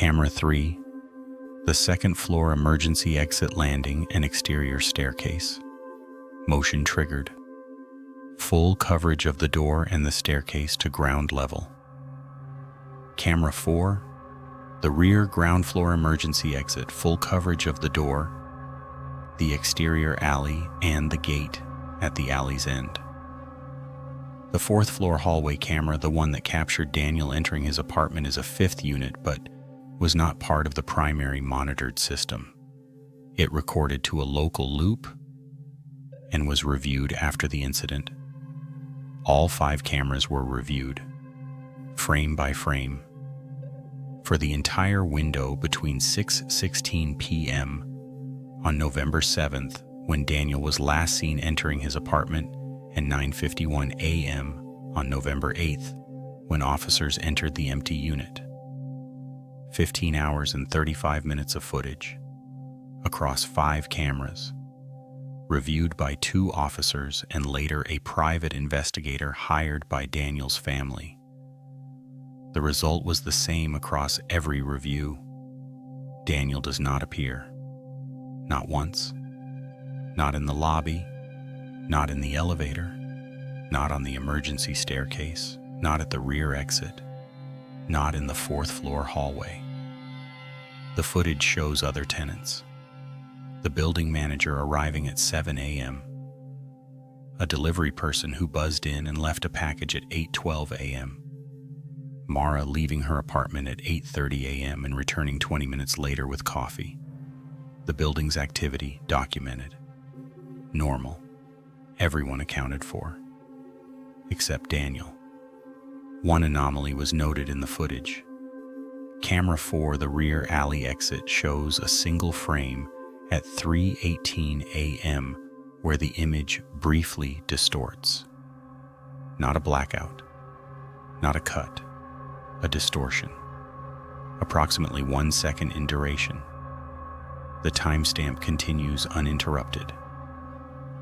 Camera 3, the second floor emergency exit landing and exterior staircase. Motion triggered. Full coverage of the door and the staircase to ground level. Camera 4, the rear ground floor emergency exit, full coverage of the door, the exterior alley, and the gate at the alley's end. The fourth floor hallway camera, the one that captured Daniel entering his apartment, is a fifth unit, but was not part of the primary monitored system. It recorded to a local loop and was reviewed after the incident. All 5 cameras were reviewed, frame by frame, for the entire window between 6:16 p.m. on November 7th, when Daniel was last seen entering his apartment, and 9:51 a.m. on November 8th, when officers entered the empty unit. 15 hours and 35 minutes of footage across 5 cameras, reviewed by 2 officers and later a private investigator hired by Daniel's family. The result was the same across every review. Daniel does not appear. Not once. Not in the lobby. Not in the elevator. Not on the emergency staircase. Not at the rear exit. Not in the 4th floor hallway. The footage shows other tenants. The building manager arriving at 7 a.m. A delivery person who buzzed in and left a package at 8:12 a.m. Mara leaving her apartment at 8:30 a.m. and returning 20 minutes later with coffee. The building's activity documented. Normal. Everyone accounted for. Except Daniel. One anomaly was noted in the footage. Camera 4, the rear alley exit, shows a single frame at 3:18 a.m. where the image briefly distorts. Not a blackout. Not a cut. A distortion. Approximately 1 second in duration. The timestamp continues uninterrupted.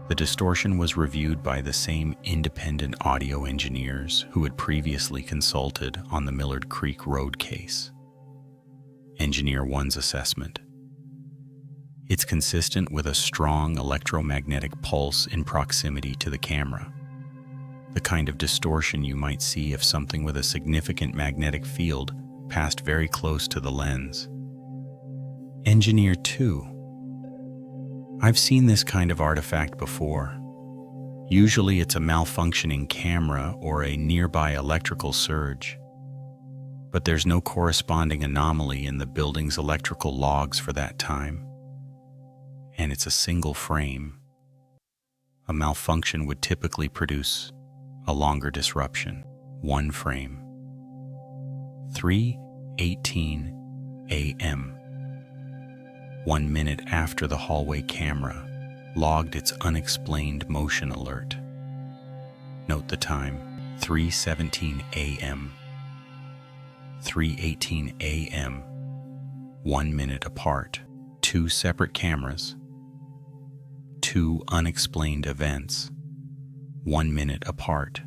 The distortion was reviewed by the same independent audio engineers who had previously consulted on the Millard Creek Road case. Engineer 1's assessment. It's consistent with a strong electromagnetic pulse in proximity to the camera, the kind of distortion you might see if something with a significant magnetic field passed very close to the lens. Engineer 2. I've seen this kind of artifact before. Usually it's a malfunctioning camera or a nearby electrical surge. But there's no corresponding anomaly in the building's electrical logs for that time. And it's a single frame. A malfunction would typically produce a longer disruption. 1 frame. 3:18 a.m. 1 minute after the hallway camera logged its unexplained motion alert. Note the time, 3:17 a.m. 3:18 a.m. 1 minute apart. 2 separate cameras. 2 unexplained events. 1 minute apart.